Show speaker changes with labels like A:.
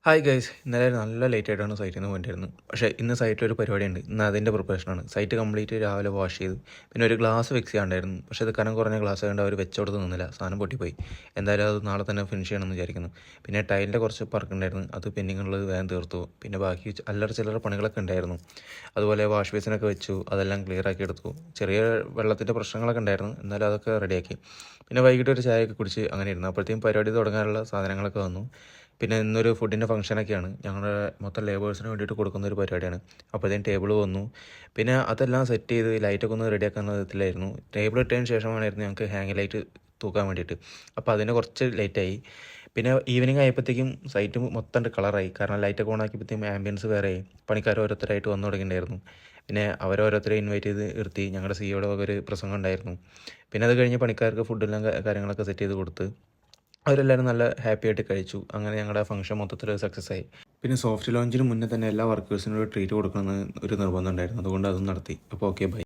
A: Hi guys, ഇന്നലെ നല്ല late ആയിട്ടാണ് സൈറ്റിൽ നിന്ന് പോയിട്ടായിരുന്നു. പക്ഷേ ഇന്ന് സൈറ്റിൽ ഒരു പരിപാടിയുണ്ട്. ഇന്ന് അതിൻ്റെ പ്രിപ്പറേഷനാണ്. സൈറ്റ് കംപ്ലീറ്റ് രാവിലെ വാഷ് ചെയ്തു. പിന്നെ ഒരു ഗ്ലാസ് ഫിക്സ് ചെയ്യാണ്ടായിരുന്നു. പക്ഷേ അത് കനം കുറഞ്ഞ ഗ്ലാസ് ആയതുകൊണ്ട് അവർ വെച്ചോടത്ത് നിന്നില്ല. സാധനം പൊട്ടിപ്പോയി. എന്തായാലും അത് നാളെ തന്നെ ഫിനിഷ് ചെയ്യണമെന്ന് വിചാരിക്കുന്നു. പിന്നെ ടൈലിൻ്റെ കുറച്ച് വർക്കുണ്ടായിരുന്നു. അത് പെൻഡിങ്ങുള്ളത് വേഗം തീർത്തു. പിന്നെ ബാക്കി അല്ലറ ചില്ലറ പണികളൊക്കെ ഉണ്ടായിരുന്നു. അതുപോലെ വാഷ് ബേസിനൊക്കെ വെച്ചു. അതെല്ലാം ക്ലിയർ ആക്കി എടുത്തു. ചെറിയ വെള്ളത്തിൻ്റെ പ്രശ്നങ്ങളൊക്കെ ഉണ്ടായിരുന്നു. എന്നാലും അതൊക്കെ റെഡിയാക്കി. പിന്നെ വൈകിട്ട് ഒരു ചായയൊക്കെ കുടിച്ച് അങ്ങനെ ഇരുന്നു. അപ്പോഴത്തേക്കും പരിപാടി തുടങ്ങാനുള്ള സാധനങ്ങളൊക്കെ വന്നു. പിന്നെ ഇന്നൊരു ഫുഡിൻ്റെ ഫംഗ്ഷനൊക്കെയാണ്. ഞങ്ങളുടെ മൊത്തം ലേബേഴ്സിന് വേണ്ടിയിട്ട് കൊടുക്കുന്ന ഒരു പരിപാടിയാണ്. അപ്പോഴത്തേക്കും ടേബിൾ വന്നു. പിന്നെ അതെല്ലാം സെറ്റ് ചെയ്ത് ലൈറ്റൊക്കെ ഒന്ന് റെഡിയാക്കുന്ന വിധത്തിലായിരുന്നു. ടേബിൾ ഇട്ടതിന് ശേഷമായിരുന്നു ഞങ്ങൾക്ക് ഹാങ് ലൈറ്റ് തൂക്കാൻ വേണ്ടിയിട്ട്. അപ്പോൾ അതിന് കുറച്ച് ലേറ്റായി. പിന്നെ ഈവനിങ് ആയപ്പോഴത്തേക്കും സൈറ്റ് മൊത്തം കളറായി. കാരണം ലൈറ്റൊക്കെ ഓൺ ആക്കിയപ്പോഴത്തേക്കും ആംബിയൻസ് വേറെയായി. പണിക്കാർ ഓരോരുത്തരായിട്ട് വന്നു തുടങ്ങിയിട്ടുണ്ടായിരുന്നു. പിന്നെ അവരോരോരുത്തരെ ഇൻവൈറ്റ് ചെയ്ത് നിർത്തി. ഞങ്ങളുടെ സിഇഒയുടെ വക ഒരു പ്രസംഗം ഉണ്ടായിരുന്നു. പിന്നെ അത് കഴിഞ്ഞ് പണിക്കാർക്ക് ഫുഡെല്ലാം കാര്യങ്ങളൊക്കെ സെറ്റ് ചെയ്ത് കൊടുത്ത് അവരെല്ലാവരും നല്ല ഹാപ്പി ആയിട്ട് കഴിച്ചു. അങ്ങനെ ഞങ്ങളുടെ ഫംഗ്ഷൻ മൊത്തത്തിൽ സക്സസ് ആയി. പിന്നെ സോഫ്റ്റ് ലോഞ്ചിന് മുന്നേ തന്നെ എല്ലാ വർക്കേഴ്സിനും ഒരു ട്രീറ്റ് കൊടുക്കണമെന്ന് ഒരു നിർബന്ധം ഉണ്ടായിരുന്നു. അതുകൊണ്ട് അതും നടത്തി. അപ്പോൾ ഓക്കെ, ബൈ.